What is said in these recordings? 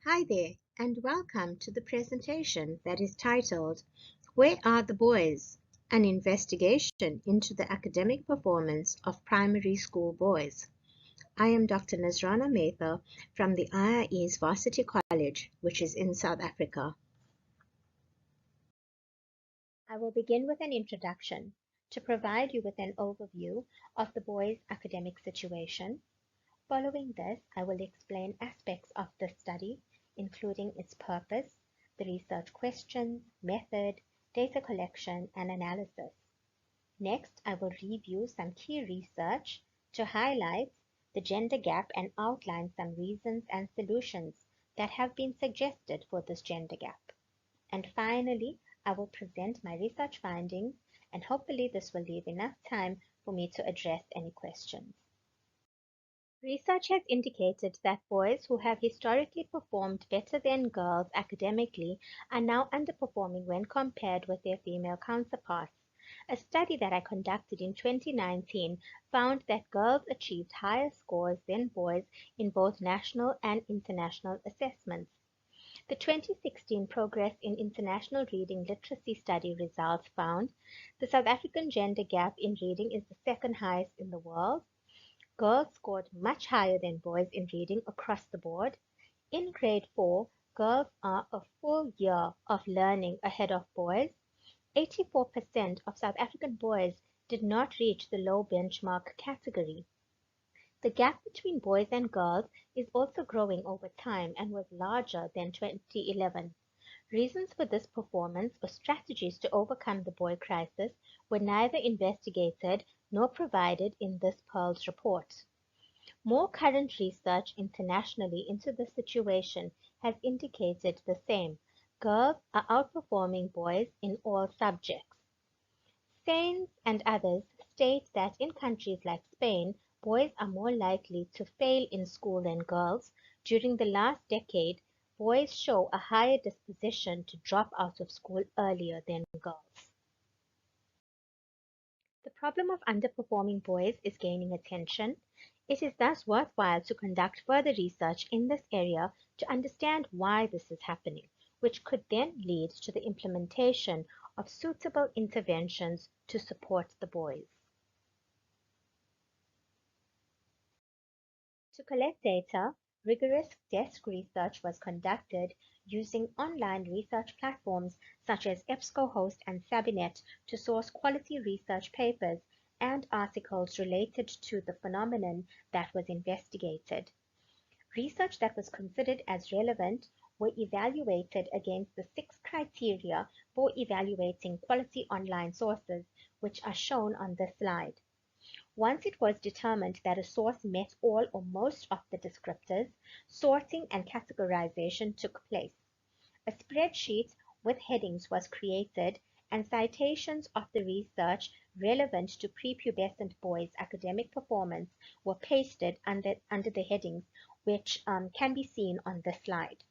Hi there, and welcome to the presentation that is titled, Where Are the Boys? An Investigation into the Academic Performance of Primary School Boys. I am Dr. Nazarana Mather from the IIE's Varsity College, which is in South Africa. I will begin with an introduction to provide you with an overview of the boys' academic situation. Following this, I will explain aspects of this study, including its purpose, the research questions, method, data collection, and analysis. Next, I will review some key research to highlight the gender gap and outline some reasons and solutions that have been suggested for this gender gap. And finally, I will present my research findings, and hopefully this will leave enough time for me to address any questions. Research has indicated that boys who have historically performed better than girls academically are now underperforming when compared with their female counterparts. A study that I conducted in 2019 found that girls achieved higher scores than boys in both national and international assessments. The 2016 Progress in International Reading Literacy Study results found the South African gender gap in reading is the second highest in the world. Girls scored much higher than boys in reading across the board. In grade 4, girls are a full year of learning ahead of boys. 84% of South African boys did not reach the low benchmark category. The gap between boys and girls is also growing over time and was larger than 2011. Reasons for this performance or strategies to overcome the boy crisis were neither investigated nor provided in this Pearl's report. More current research internationally into the situation has indicated the same. Girls are outperforming boys in all subjects. Sainz and others state that in countries like Spain, boys are more likely to fail in school than girls. During the last decade, boys show a higher disposition to drop out of school earlier than girls. The problem of underperforming boys is gaining attention. It is thus worthwhile to conduct further research in this area to understand why this is happening, which could then lead to the implementation of suitable interventions to support the boys. To collect data, rigorous desk research was conducted using online research platforms such as EBSCOhost and Sabinet to source quality research papers and articles related to the phenomenon that was investigated. Research that was considered as relevant were evaluated against the 6 criteria for evaluating quality online sources, which are shown on this slide. Once it was determined that a source met all or most of the descriptors, sorting and categorization took place. A spreadsheet with headings was created, and citations of the research relevant to prepubescent boys' academic performance were pasted under the headings, which can be seen on this slide.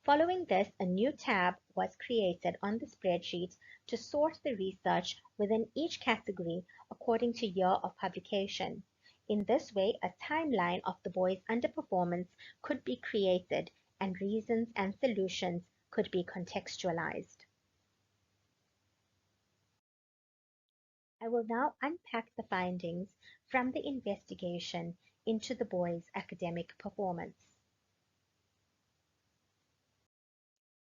Following this, a new tab was created on the spreadsheet to sort the research within each category according to year of publication. In this way, a timeline of the boys' underperformance could be created and reasons and solutions could be contextualized. I will now unpack the findings from the investigation into the boys' academic performance.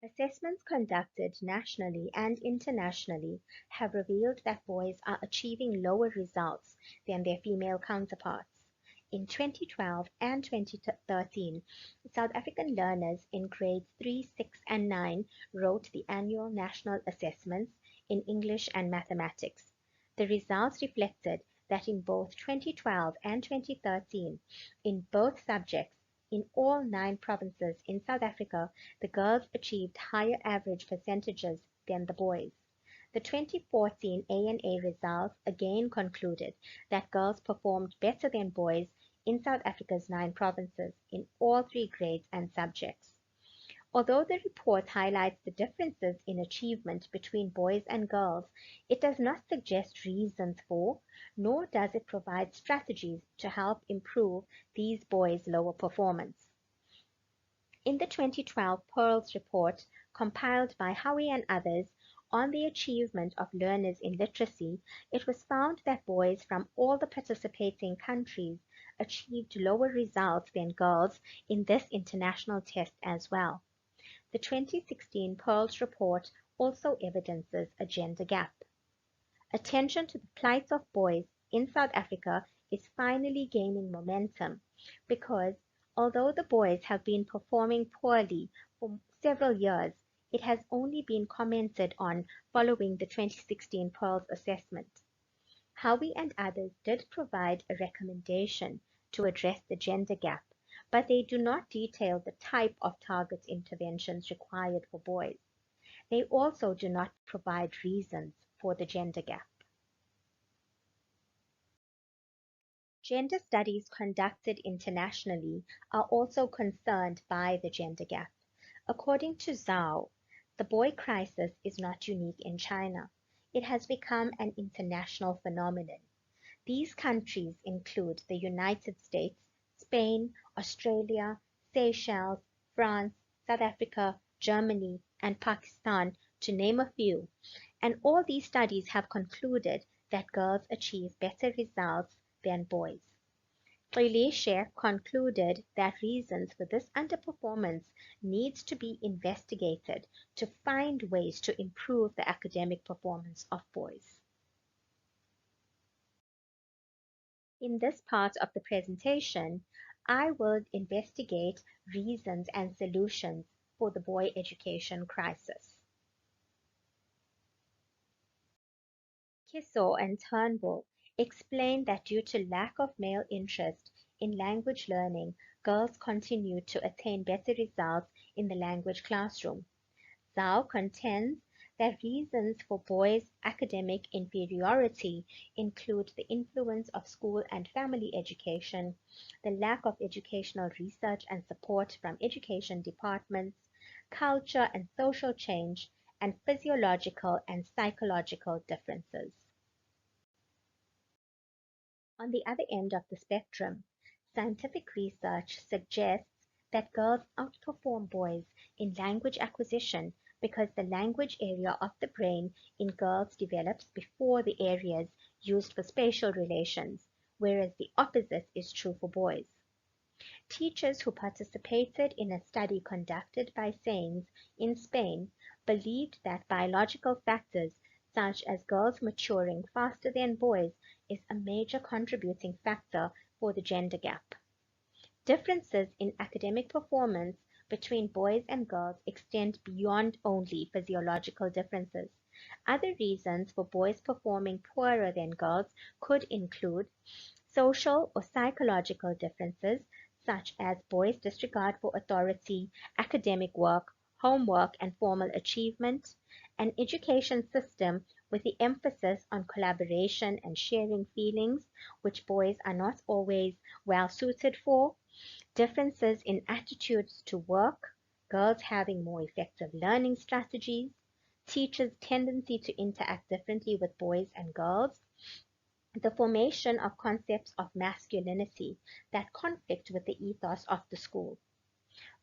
Assessments conducted nationally and internationally have revealed that boys are achieving lower results than their female counterparts. In 2012 and 2013, South African learners in grades 3, 6, and 9 wrote the annual national assessments in English and mathematics. The results reflected that in both 2012 and 2013, in both subjects, in all 9 provinces in South Africa, the girls achieved higher average percentages than the boys. The 2014 ANA results again concluded that girls performed better than boys in South Africa's 9 provinces in all 3 grades and subjects. Although the report highlights the differences in achievement between boys and girls, it does not suggest reasons for, nor does it provide strategies to help improve these boys' lower performance. In the 2012 Pearls report, compiled by Howie and others, on the achievement of learners in literacy, it was found that boys from all the participating countries achieved lower results than girls in this international test as well. The 2016 Pearls report also evidences a gender gap. Attention to the plight of boys in South Africa is finally gaining momentum because although the boys have been performing poorly for several years, it has only been commented on following the 2016 Pearls assessment. Howie and others did provide a recommendation to address the gender gap, but they do not detail the type of target interventions required for boys. They also do not provide reasons for the gender gap. Gender studies conducted internationally are also concerned by the gender gap. According to Zhao, the boy crisis is not unique in China. It has become an international phenomenon. These countries include the United States, Spain, Australia, Seychelles, France, South Africa, Germany, and Pakistan, to name a few. And all these studies have concluded that girls achieve better results than boys. Eurasia concluded that reasons for this underperformance needs to be investigated to find ways to improve the academic performance of boys. In this part of the presentation, I will investigate reasons and solutions for the boy education crisis. Kiso and Turnbull explain that due to lack of male interest in language learning, girls continue to attain better results in the language classroom. Zhao contends that reasons for boys' academic inferiority include the influence of school and family education, the lack of educational research and support from education departments, culture and social change, and physiological and psychological differences. On the other end of the spectrum, scientific research suggests that girls outperform boys in language acquisition because the language area of the brain in girls develops before the areas used for spatial relations, whereas the opposite is true for boys. Teachers who participated in a study conducted by SAINS in Spain believed that biological factors such as girls maturing faster than boys is a major contributing factor for the gender gap. Differences in academic performance between boys and girls extend beyond only physiological differences. Other reasons for boys performing poorer than girls could include social or psychological differences, such as boys' disregard for authority, academic work, homework, and formal achievement, an education system with the emphasis on collaboration and sharing feelings, which boys are not always well suited for, differences in attitudes to work, girls having more effective learning strategies, teachers' tendency to interact differently with boys and girls, the formation of concepts of masculinity that conflict with the ethos of the school.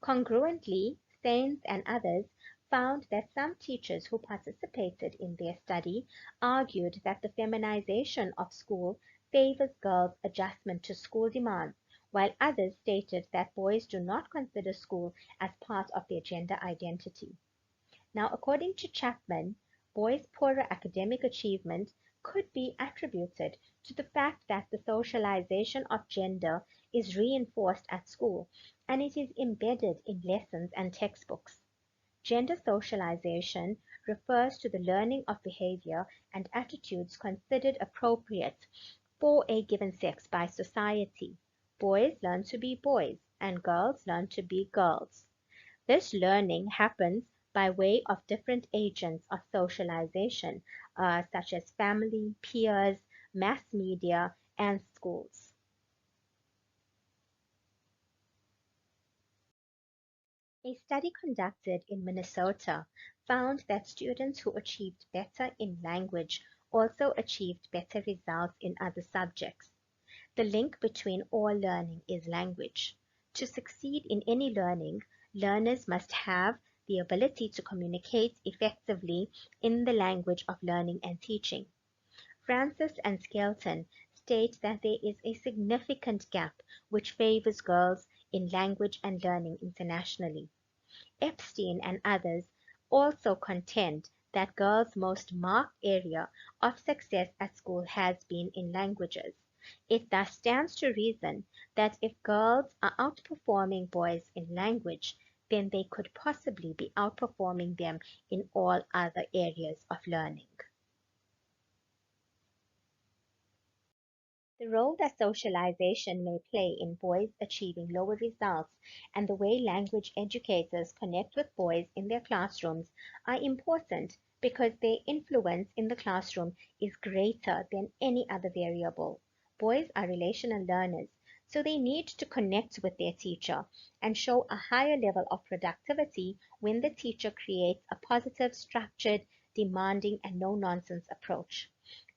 Congruently, Sainz and others found that some teachers who participated in their study argued that the feminization of school favors girls' adjustment to school demands, while others stated that boys do not consider school as part of their gender identity. Now, according to Chapman, boys' poorer academic achievement could be attributed to the fact that the socialization of gender is reinforced at school and it is embedded in lessons and textbooks. Gender socialization refers to the learning of behavior and attitudes considered appropriate for a given sex by society. Boys learn to be boys and girls learn to be girls. This learning happens by way of different agents of socialization, such as family, peers, mass media, and schools. A study conducted in Minnesota found that students who achieved better in language also achieved better results in other subjects. The link between all learning is language. To succeed in any learning, learners must have the ability to communicate effectively in the language of learning and teaching. Francis and Skelton state that there is a significant gap which favors girls in language and learning internationally. Epstein and others also contend that girls' most marked area of success at school has been in languages. It thus stands to reason that if girls are outperforming boys in language, then they could possibly be outperforming them in all other areas of learning. The role that socialization may play in boys achieving lower results and the way language educators connect with boys in their classrooms are important because their influence in the classroom is greater than any other variable. Boys are relational learners, so they need to connect with their teacher and show a higher level of productivity when the teacher creates a positive, structured, demanding, and no-nonsense approach.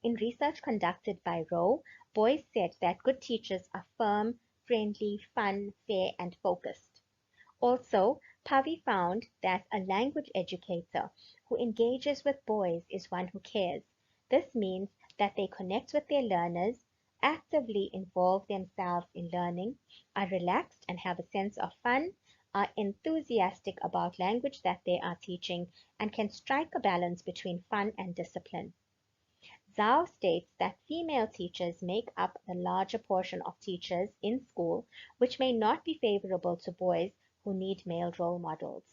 In research conducted by Rowe, boys said that good teachers are firm, friendly, fun, fair, and focused. Also, Pavi found that a language educator who engages with boys is one who cares. This means that they connect with their learners, actively involve themselves in learning, are relaxed and have a sense of fun, are enthusiastic about language that they are teaching, and can strike a balance between fun and discipline. Zhao states that female teachers make up the larger portion of teachers in school, which may not be favorable to boys who need male role models.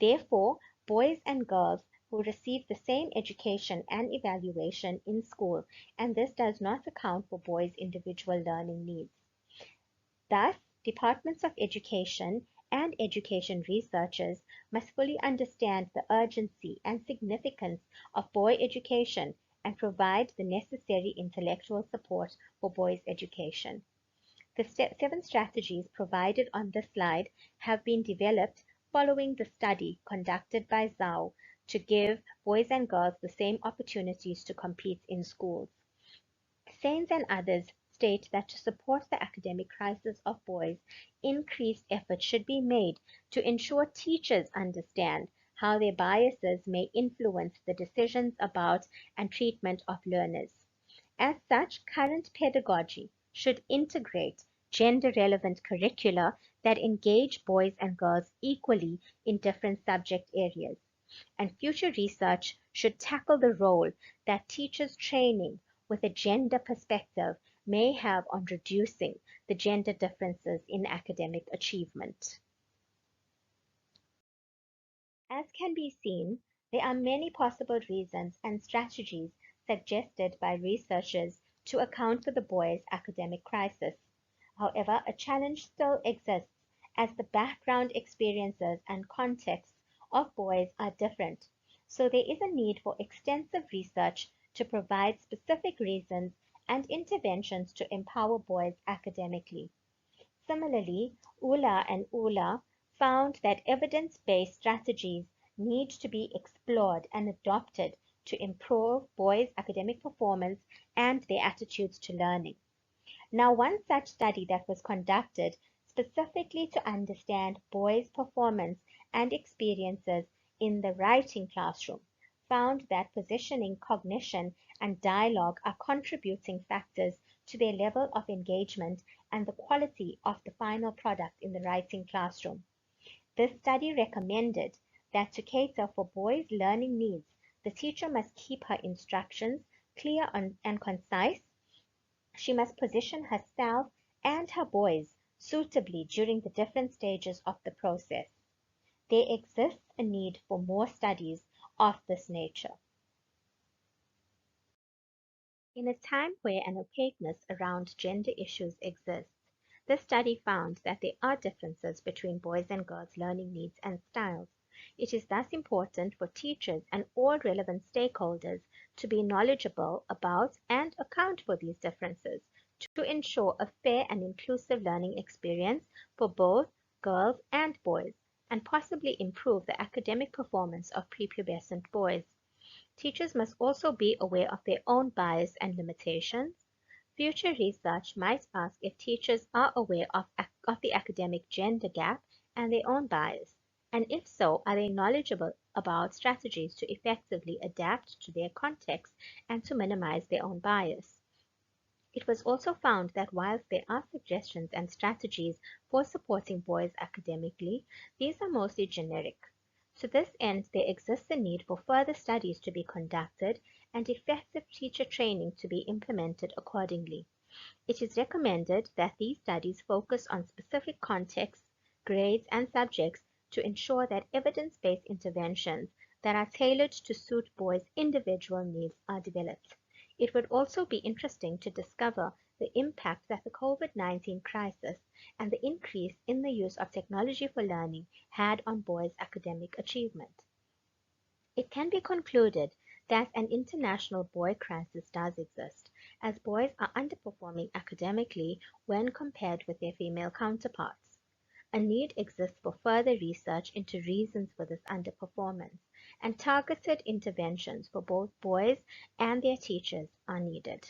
Therefore, boys and girls who receive the same education and evaluation in school, and this does not account for boys' individual learning needs. Thus, departments of education and education researchers must fully understand the urgency and significance of boy education and provide the necessary intellectual support for boys' education. The 7 strategies provided on this slide have been developed following the study conducted by Zhao to give boys and girls the same opportunities to compete in schools. Sains and others state that to support the academic crisis of boys, increased effort should be made to ensure teachers understand how their biases may influence the decisions about and treatment of learners. As such, current pedagogy should integrate gender-relevant curricula that engage boys and girls equally in different subject areas. And future research should tackle the role that teachers' training with a gender perspective may have on reducing the gender differences in academic achievement. As can be seen, there are many possible reasons and strategies suggested by researchers to account for the boys' academic crisis. However, a challenge still exists as the background experiences and contexts of boys are different. So there is a need for extensive research to provide specific reasons and interventions to empower boys academically. Similarly, Ula and Ula found that evidence-based strategies need to be explored and adopted to improve boys' academic performance and their attitudes to learning. Now, one such study that was conducted specifically to understand boys' performance and experiences in the writing classroom found that positioning, cognition, and dialogue are contributing factors to their level of engagement and the quality of the final product in the writing classroom. This study recommended that to cater for boys' learning needs, the teacher must keep her instructions clear and concise. She must position herself and her boys suitably during the different stages of the process. There exists a need for more studies of this nature. In a time where an opaqueness around gender issues exists, this study found that there are differences between boys' and girls' learning needs and styles. It is thus important for teachers and all relevant stakeholders to be knowledgeable about and account for these differences to ensure a fair and inclusive learning experience for both girls and boys, and possibly improve the academic performance of prepubescent boys. Teachers must also be aware of their own bias and limitations. Future research might ask if teachers are aware of the academic gender gap and their own bias? And if so, are they knowledgeable about strategies to effectively adapt to their context and to minimize their own bias? It was also found that whilst there are suggestions and strategies for supporting boys academically, these are mostly generic. To this end, there exists a need for further studies to be conducted and effective teacher training to be implemented accordingly. It is recommended that these studies focus on specific contexts, grades, and subjects to ensure that evidence-based interventions that are tailored to suit boys' individual needs are developed. It would also be interesting to discover the impact that the COVID-19 crisis and the increase in the use of technology for learning had on boys' academic achievement. It can be concluded that an international boy crisis does exist, as boys are underperforming academically when compared with their female counterparts. A need exists for further research into reasons for this underperformance, and targeted interventions for both boys and their teachers are needed.